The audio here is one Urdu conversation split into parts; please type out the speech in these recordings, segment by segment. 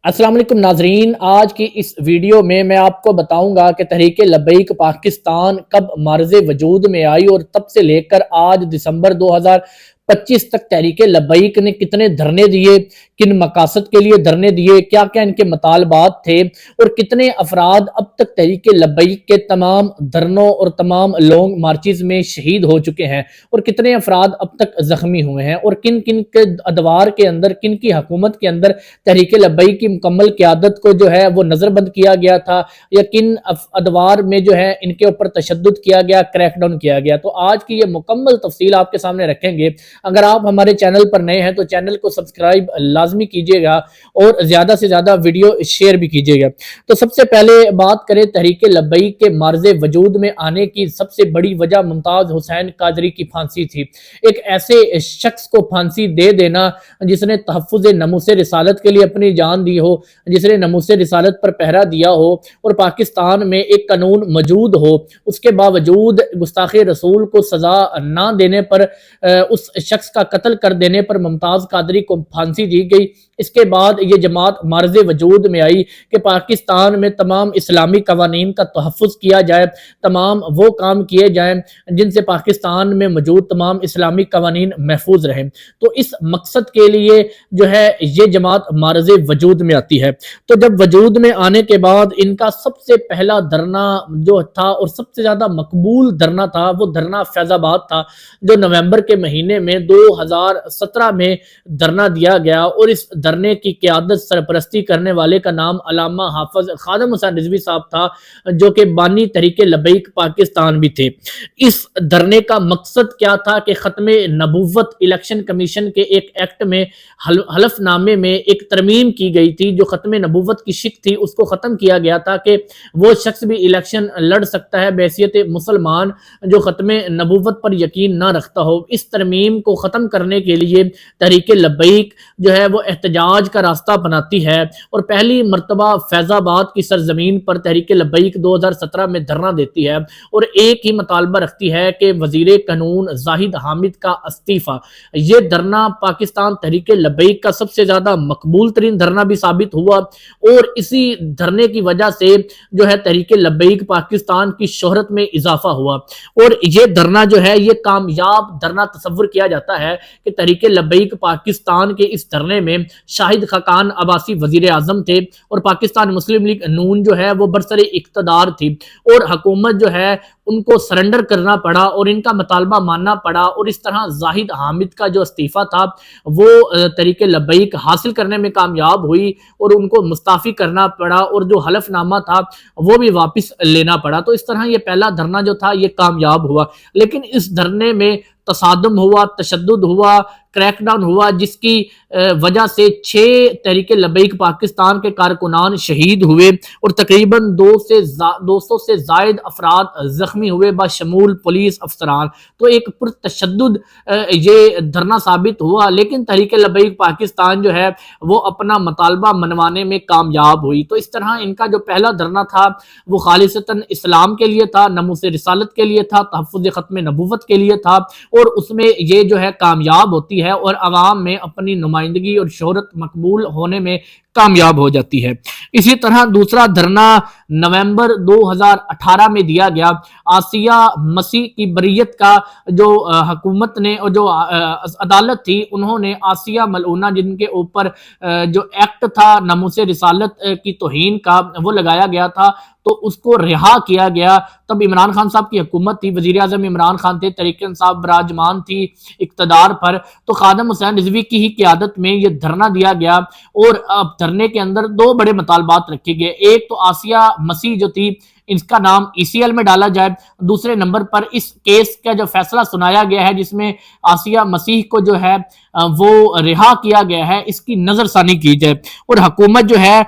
السلام علیکم ناظرین، آج کی اس ویڈیو میں آپ کو بتاؤں گا کہ تحریک لبیک پاکستان کب معرض وجود میں آئی اور تب سے لے کر آج دسمبر 2025 تک تحریک لبیک نے کتنے دھرنے دیے، کن مقاصد کے لیے دھرنے دیے، کیا کیا ان کے مطالبات تھے اور کتنے افراد اب تک تحریک لبیک کے تمام دھرنوں اور تمام لانگ مارچز میں شہید ہو چکے ہیں اور کتنے افراد اب تک زخمی ہوئے ہیں اور کن کن کے ادوار کے اندر، کن کی حکومت کے اندر تحریک لبیک کی مکمل قیادت کو جو ہے وہ نظر بند کیا گیا تھا یا کن ادوار میں جو ہے ان کے اوپر تشدد کیا گیا، کریک ڈاؤن کیا گیا۔ تو آج کی یہ مکمل تفصیل آپ کے سامنے رکھیں گے۔ اگر آپ ہمارے چینل پر نئے ہیں تو چینل کو سبسکرائب لازمی کیجیے گا اور زیادہ سے زیادہ ویڈیو شیئر بھی کیجیے گا۔ تو سب سے پہلے بات کریں تحریک لبیک کے معرض وجود میں آنے کی، سب سے بڑی وجہ ممتاز حسین قادری کی پھانسی تھی۔ ایک ایسے شخص کو پھانسی دے دینا جس نے تحفظ ناموس رسالت کے لیے اپنی جان دی ہو، جس نے ناموس رسالت پر پہرا دیا ہو اور پاکستان میں ایک قانون موجود ہو، اس کے باوجود گستاخی رسول کو سزا نہ دینے پر، اس شخص کا قتل کر دینے پر ممتاز قادری کو پھانسی دی گئی۔ اس کے بعد یہ جماعت معرض وجود میں آئی کہ پاکستان میں تمام اسلامی قوانین کا تحفظ کیا جائے، تمام وہ کام کیے جائیں جن سے پاکستان میں موجود تمام اسلامی قوانین محفوظ رہیں۔ تو اس مقصد کے لیے جو ہے یہ جماعت معرض وجود میں آتی ہے۔ تو جب وجود میں آنے کے بعد ان کا سب سے پہلا دھرنا جو تھا اور سب سے زیادہ مقبول دھرنا تھا وہ دھرنا فیض آباد تھا، جو نومبر کے مہینے میں 2017 میں دھرنا دیا گیا اور اس دھرنے کی قیادت سرپرستی کرنے والے کا نام علامہ حافظ خادم حسین رضوی صاحب تھا، جو کہ بانی تحریک لبیک پاکستان بھی تھے۔ اس دھرنے کا مقصد کیا تھا کہ ختم نبوت الیکشن کمیشن کے ایک ایکٹ میں، حلف نامے میں ایک ترمیم کی گئی تھی جو ختم نبوت کی شک تھی، اس کو ختم کیا گیا تھا کہ وہ شخص بھی الیکشن لڑ سکتا ہے بحیثیت مسلمان جو ختم نبوت پر یقین نہ رکھتا ہو۔ اس ترمیم کو ختم کرنے کے لیے تحریک لبیک جو ہے وہ احتجاج کا راستہ بناتی ہے اور پہلی مرتبہ فیض آباد کی سرزمین پر تحریک لبیک 2017 میں دھرنا دیتی ہے اور ایک ہی مطالبہ رکھتی ہے کہ وزیر قانون زاہد حامد کا استعفیٰ۔ یہ دھرنا پاکستان تحریک لبیک کا سب سے زیادہ مقبول ترین دھرنا بھی ثابت ہوا اور اسی دھرنے کی وجہ سے جو ہے تحریک لبیک پاکستان کی شہرت میں اضافہ ہوا اور یہ دھرنا جو ہے یہ کامیاب دھرنا تصور کیا جاتا ہے کہ تحریک لبیک پاکستان کے اس دھرنے میں شاہد خاقان عباسی وزیر اعظم تھے اور پاکستان مسلم لیگ نون جو ہے وہ برسر اقتدار تھی اور حکومت جو ہے ان کو سرنڈر کرنا پڑا اور ان کا مطالبہ ماننا پڑا اور اس طرح زاہد حامد کا جو استعفیٰ تھا وہ تحریک لبیک حاصل کرنے میں کامیاب ہوئی اور ان کو مستعفی کرنا پڑا اور جو حلف نامہ تھا وہ بھی واپس لینا پڑا۔ تو اس طرح یہ پہلا دھرنا جو تھا یہ کامیاب ہوا، لیکن اس دھرنے میں تصادم ہوا، تشدد ہوا، کریک ڈاؤن ہوا، جس کی وجہ سے 6 تحریک لبیک پاکستان کے کارکنان شہید ہوئے اور تقریباً 200 سے زائد افراد زخمی ہوئے بشمول پولیس افسران۔ تو ایک پرتشدد یہ دھرنا ثابت ہوا، لیکن تحریک لبیک پاکستان جو ہے وہ اپنا مطالبہ منوانے میں کامیاب ہوئی۔ تو اس طرح ان کا جو پہلا دھرنا تھا وہ خالصتاً اسلام کے لیے تھا، ناموس رسالت کے لیے تھا، تحفظ ختم نبوت کے لیے تھا اور اس میں یہ جو ہے کامیاب ہوتی ہے اور عوام میں اپنی نمائندگی اور شہرت مقبول ہونے میں کامیاب ہو جاتی ہے۔ اسی طرح دوسرا دھرنا نومبر 2018 میں دیا گیا۔ آسیہ مسیح کی بریت کا جو حکومت نے اور جو عدالت تھی انہوں نے آسیہ ملعونہ جن کے اوپر جو ایکٹ تھا ناموس رسالت کی توہین کا وہ لگایا گیا تھا تو اس کو رہا کیا گیا۔ تب عمران خان صاحب کی حکومت تھی، وزیر اعظم عمران خان تھے، تحریک انصاف براجمان تھی اقتدار پر، تو خادم حسین رضوی کی ہی قیادت میں یہ دھرنا دیا گیا اور اب دھرنے کے اندر 2 بڑے مطالبات رکھے گئے۔ ایک تو آسیہ مسیح جو تھی اس کا نام ECL میں ڈالا جائے، دوسرے نمبر پر اس کیس کا جو فیصلہ سنایا گیا ہے جس میں آسیہ مسیح کو جو ہے وہ رہا کیا گیا ہے اس کی نظر ثانی کی جائے اور حکومت جو ہے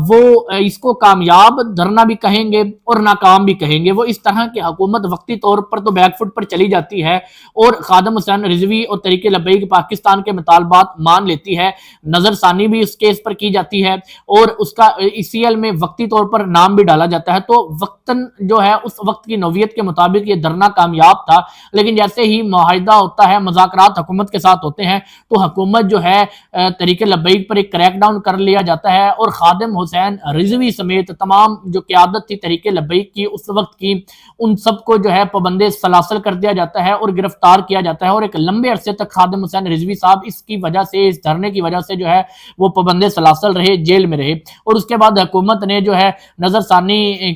وہ اس کو کامیاب دھرنا بھی کہیں گے اور ناکام بھی کہیں گے۔ وہ اس طرح کی حکومت وقتی طور پر تو بیک فٹ پر چلی جاتی ہے اور خادم حسین رضوی اور تحریک لبیک پاکستان کے مطالبات مان لیتی ہے، نظر ثانی بھی اس کیس پر کی جاتی ہے اور اس کا ECL میں وقتی طور پر نام بھی ڈالا جاتا ہے۔ تو وقتاً جو ہے اس وقت کی نوعیت کے مطابق یہ دھرنا کامیاب تھا، لیکن جیسے ہی معاہدہ ہوتا ہے، مذاکرات حکومت کے ساتھ ہوتے ہیں تو حکومت جو ہے تحریک لبیک پر ایک کریک ڈاؤن کر لیا جاتا ہے اور خادم حسین رضوی سمیت تمام جو قیادت تھی تحریک لبیک کی اس وقت کی ان سب کو جو ہے پابند سلاسل کر دیا جاتا ہے اور گرفتار کیا جاتا ہے، اور ایک لمبے عرصے تک خادم حسین رضوی صاحب اس کی وجہ سے، اس دھرنے کی وجہ سے جو ہے وہ پابند سلاسل رہے، جیل میں رہے، اور اس کے بعد حکومت نے جو ہے نظر ثانی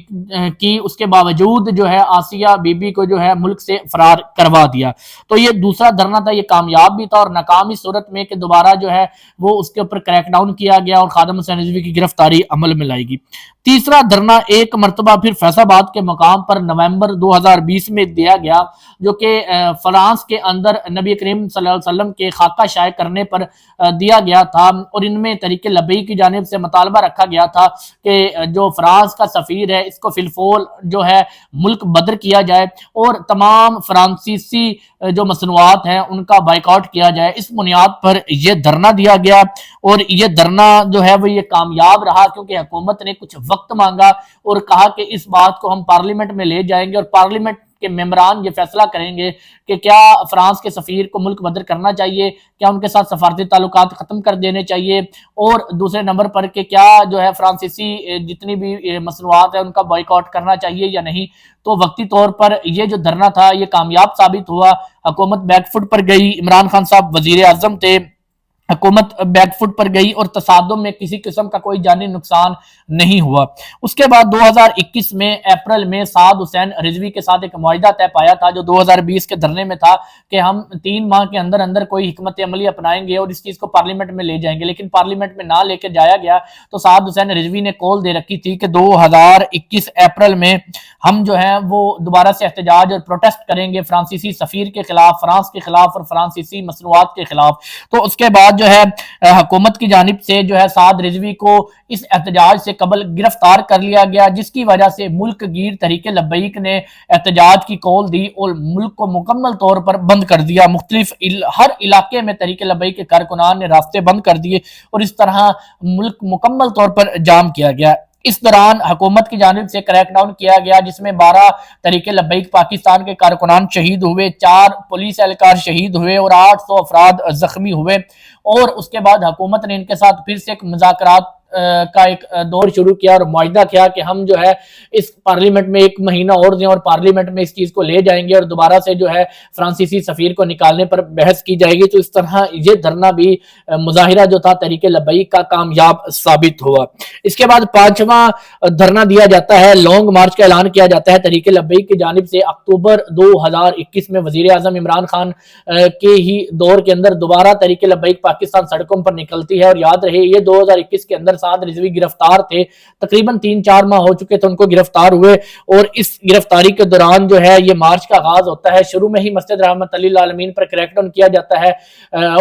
کی، اس کے باوجود جو ہے آسیہ بی بی کو جو ہے ملک سے فرار کروا دیا۔ تو یہ دوسرا دھرنا تھا، یہ کامیاب بھی تھا اور ناکام اس صورت میں کہ دوبارہ جو ہے وہ اس کے اوپر کریک ڈاؤن کیا گیا اور خادم حسین رضوی کی گرفتاری عمل میں لائی گی۔ تیسرا دھرنا ایک مرتبہ پھر فیصل آباد کے مقام پر نومبر 2020 میں دیا گیا، جو کہ فرانس کے اندر نبی کریم صلی اللہ علیہ وسلم کے خاکہ شائع کرنے پر دیا گیا تھا، اور ان میں تحریک لبیک کی جانب سے مطالبہ رکھا گیا تھا کہ جو فرانس کا سفیر ہے اس کو فی الفور جو ہے ملک بدر کیا جائے اور تمام فرانسیسی جو مصنوعات ہیں ان کا بائیکاٹ کیا جائے۔ اس بنیاد پر یہ دھرنا دیا گیا اور یہ دھرنا جو ہے وہ یہ کامیاب رہا، کیونکہ حکومت نے کچھ وقت مانگا اور کہا کہ اس بات کو ہم پارلیمنٹ میں لے جائیں گے اور پارلیمنٹ کے ممبران یہ فیصلہ کریں گے کہ کیا فرانس کے سفیر کو ملک بدر کرنا چاہیے، کیا ان کے ساتھ سفارتی تعلقات ختم کر دینے چاہیے، اور دوسرے نمبر پر کہ کیا جو ہے فرانسیسی جتنی بھی مصنوعات ہیں ان کا بائیکاٹ کرنا چاہیے یا نہیں۔ تو وقتی طور پر یہ جو دھرنا تھا یہ کامیاب ثابت ہوا، حکومت بیک فٹ پر گئی، عمران خان صاحب وزیر اعظم تھے، حکومت بیک فٹ پر گئی اور تصادم میں کسی قسم کا کوئی جانی نقصان نہیں ہوا۔ اس کے بعد 2021 میں اپریل میں سعد حسین رضوی کے ساتھ ایک معاہدہ طے پایا تھا جو 2020 کے دھرنے میں تھا کہ ہم 3 ماہ کے اندر اندر کوئی حکمت عملی اپنائیں گے اور اس چیز کو پارلیمنٹ میں لے جائیں گے، لیکن پارلیمنٹ میں نہ لے کے جایا گیا تو سعد حسین رضوی نے کال دے رکھی تھی کہ 2021 اپریل میں ہم جو ہے وہ دوبارہ سے احتجاج اور پروٹیسٹ کریں گے فرانسیسی سفیر کے خلاف، فرانس کے خلاف اور فرانسیسی مصنوعات کے خلاف۔ تو اس کے بعد جو ہے حکومت کی جانب سے جو ہے سعد رضوی کو اس احتجاج سے قبل گرفتار کر لیا گیا، جس کی وجہ سے ملک گیر تحریک لبیک نے احتجاج کی کال دی اور ملک کو مکمل طور پر بند کر دیا۔ مختلف ہر علاقے میں تحریک لبیک کے کارکنان نے راستے بند کر دیے اور اس طرح ملک مکمل طور پر جام کیا گیا۔ اس دوران حکومت کی جانب سے کریک ڈاؤن کیا گیا جس میں 12 تحریک لبیک پاکستان کے کارکنان شہید ہوئے، 4 پولیس اہلکار شہید ہوئے اور 800 افراد زخمی ہوئے، اور اس کے بعد حکومت نے ان کے ساتھ پھر سے ایک مذاکرات کا ایک دور شروع کیا اور معاہدہ کیا کہ ہم جو ہے اس پارلیمنٹ میں 1 مہینہ اور دیں اور پارلیمنٹ میں اس چیز کو لے جائیں گے اور دوبارہ سے جو ہے فرانسیسی سفیر کو نکالنے پر بحث کی جائے گی۔ تو اس طرح یہ دھرنا بھی مظاہرہ جو تھا تحریک لبیک کا کامیاب ثابت ہوا۔ اس کے بعد 5واں دھرنا دیا جاتا ہے، لانگ مارچ کا اعلان کیا جاتا ہے تحریک لبیک کی جانب سے۔ اکتوبر 2021 میں وزیر اعظم عمران خان کے ہی دور کے اندر دوبارہ تحریک لبیک پاکستان سڑکوں پر نکلتی ہے، اور یاد رہے یہ 2021 کے اندر سعد رضوی گرفتار تھے، تقریباً 3-4 ماہ ہو چکے تھے ان کو گرفتار ہوئے، اور اس گرفتاری کے دوران جو ہے یہ مارچ کا آغاز ہوتا ہے۔ شروع میں ہی مسجد رحمت للعالمین پر کریک ڈاؤن کیا جاتا ہے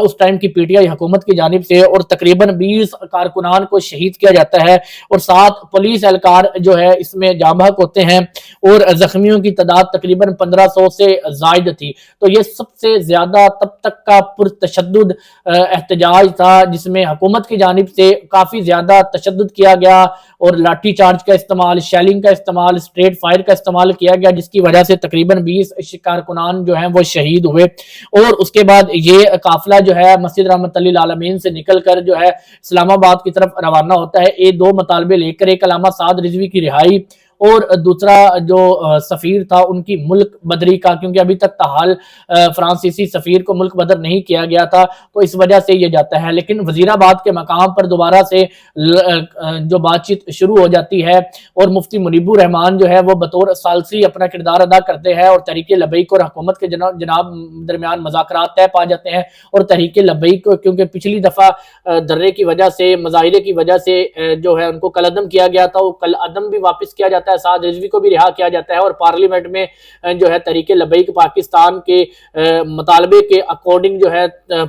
اس ٹائم کی پی ٹی آئی حکومت کی جانب سے، اور تقریباً 20 کارکنان کو شہید کیا جاتا ہے اور 7 پولیس اہلکار جو ہے اس میں جاں بحق ہوتے ہیں، اور زخمیوں کی تعداد تقریباً 1500 سے زائد تھی۔ تو یہ سب سے زیادہ تب تک کا پرتشدد احتجاج تھا جس میں حکومت کی جانب سے کافی زیادہ تشدد کیا گیا اور لاٹھی چارج کا استعمال، شیلنگ کا استعمال، اسٹریٹ فائر کا استعمال کیا گیا، جس کی وجہ سے تقریباً 20 کارکنان جو ہیں وہ شہید ہوئے۔ اور اس کے بعد یہ قافلہ جو ہے مسجد رحمت للعالمین سے نکل کر جو ہے اسلام آباد کی طرف روانہ ہوتا ہے، 2 مطالبے لے کر، ایک علامہ سعد رضوی کی رہائی اور دوسرا جو سفیر تھا ان کی ملک بدری کا، کیونکہ ابھی تک تاحال فرانسیسی سفیر کو ملک بدر نہیں کیا گیا تھا، تو اس وجہ سے یہ جاتا ہے۔ لیکن وزیر آباد کے مقام پر دوبارہ سے جو بات چیت شروع ہو جاتی ہے اور مفتی منیب الرحمان جو ہے وہ بطور ثالثی اپنا کردار ادا کرتے ہیں، اور تحریک لبیک اور حکومت کے جناب درمیان مذاکرات طے پا جاتے ہیں، اور تحریک لبیک کیونکہ پچھلی دفعہ دھرنے کی وجہ سے، مظاہرے کی وجہ سے جو ہے ان کو کل عدم کیا گیا تھا، وہ کل عدم بھی واپس کیا جاتا ہے، سعد رضوی کو بھی رہا کیا جاتا ہے، اور پارلیمنٹ میں جو ہے تحریک لبیک پاکستان کے مطالبے کے اکارڈنگ جو ہے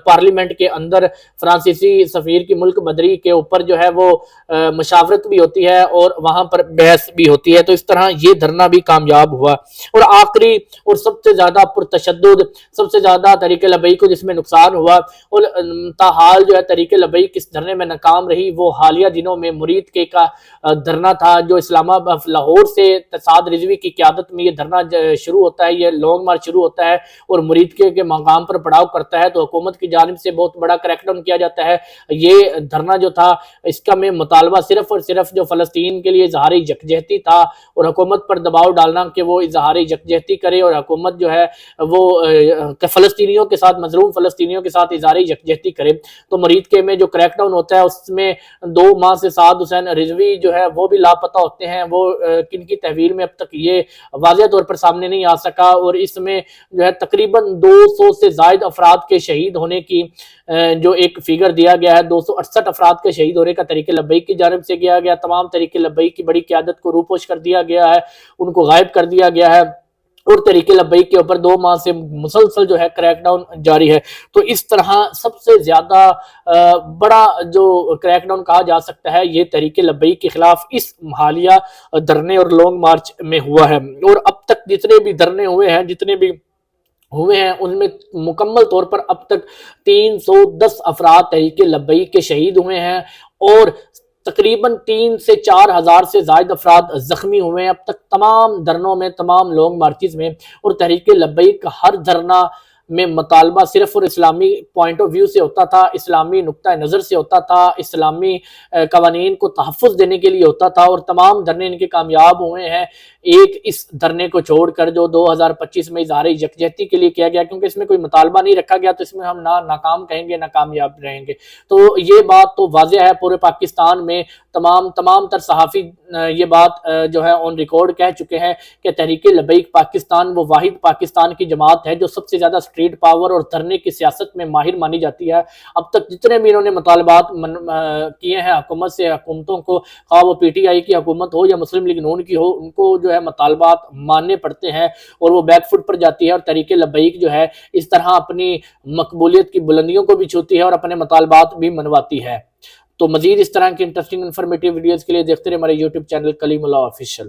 پارلیمنٹ کے اندر فرانسیسی سفیر کی ملک بدری کے اوپر جو ہے وہ مشاورت بھی ہوتی ہے اور وہاں پر بحث بھی ہوتی ہے۔ تو اس طرح یہ دھرنا بھی کامیاب ہوا۔ اور آخری اور سب سے زیادہ پرتشدد، سب سے زیادہ تحریک لبیک کو جس میں نقصان ہوا اور تاحال جو ہے تحریک لبیک اس دھرنے میں ناکام رہی، وہ حالیہ دنوں میں مرید کے کا دھرنا تھا جو لاہور لاہور سے سعد رضوی کی قیادت میں یہ دھرنا شروع ہوتا ہے، یہ لانگ مارچ شروع ہوتا ہے اور مرید کے مقام پر پڑاؤ کرتا ہے، تو حکومت کی جانب سے بہت بڑا کریک ڈاؤن کیا جاتا ہے۔ یہ دھرنا جو تھا اس کا میں مطالبہ صرف اور صرف جو فلسطین کے لیے اظہار یکجہتی تھا اور حکومت پر دباؤ ڈالنا کہ وہ اظہار یکجہتی کرے اور حکومت جو ہے وہ فلسطینیوں کے ساتھ، مظلوم فلسطینیوں کے ساتھ اظہار یکجہتی کرے۔ تو مرید کے میں جو کریک ڈاؤن ہوتا ہے اس میں 2 ماہ سے سعد حسین رضوی جو ہے وہ بھی لاپتہ ہوتے ہیں، وہ کن کی تحویل میں اب تک یہ واضح طور پر سامنے نہیں آ سکا، اور اس میں جو ہے تقریباً 200 سے زائد افراد کے شہید ہونے کی جو ایک فیگر دیا گیا ہے، 268 افراد کے شہید ہونے کا تحریک لبیک کی جانب سے کیا گیا۔ تمام تحریک لبیک کی بڑی قیادت کو روپوش کر دیا گیا ہے، ان کو غائب کر دیا گیا ہے، اور تحریک لبیک کے اوپر 2 ماہ سے مسلسل جو ہے کریک ڈاؤن جاری ہے۔ تو اس طرح سب سے زیادہ بڑا جو کریک ڈاؤن کہا جا سکتا ہے یہ تحریک لبیک کے خلاف اس حالیہ دھرنے اور لانگ مارچ میں ہوا ہے۔ اور اب تک جتنے بھی دھرنے ہوئے ہیں ان میں مکمل طور پر اب تک 310 افراد تحریک لبیک کے شہید ہوئے ہیں، اور تقریباً 3 سے 4 ہزار سے زائد افراد زخمی ہوئے ہیں اب تک تمام دھرنوں میں، تمام لانگ مارچز میں۔ اور تحریک لبیک کا ہر دھرنا میں مطالبہ صرف اور اسلامی پوائنٹ آف ویو سے ہوتا تھا، اسلامی نقطہ نظر سے ہوتا تھا، اسلامی قوانین کو تحفظ دینے کے لیے ہوتا تھا، اور تمام دھرنے ان کے کامیاب ہوئے ہیں، ایک اس دھرنے کو چھوڑ کر جو 2025 میں اظہار یکجہتی کے لیے کیا گیا، کیونکہ اس میں کوئی مطالبہ نہیں رکھا گیا تو اس میں ہم نہ ناکام کہیں گے نہ کامیاب رہیں گے۔ تو یہ بات تو واضح ہے، پورے پاکستان میں تمام تر صحافی یہ بات جو ہے آن ریکارڈ کہہ چکے ہیں کہ تحریک لبیک پاکستان وہ واحد پاکستان کی جماعت ہے جو سب سے زیادہ اسٹریٹ پاور اور دھرنے کی سیاست میں ماہر مانی جاتی ہے۔ اب تک جتنے بھی انہوں نے مطالبات کیے ہیں حکومت سے، حکومتوں کو، خواہ وہ پی ٹی آئی کی حکومت ہو یا مسلم لیگ نون کی ہو، ان کو جو ہے مطالبات ماننے پڑتے ہیں اور وہ بیک فٹ پر جاتی ہے، اور تحریک لبیک جو ہے اس طرح اپنی مقبولیت کی بلندیوں کو بھی چھوتی ہے اور اپنے مطالبات بھی منواتی ہے۔ تو مزید اس طرح کی انٹرسٹنگ انفارمیٹیو ویڈیوز کے لیے دیکھتے رہے ہمارے یوٹیوب چینل کلیم اللہ آفیشیل۔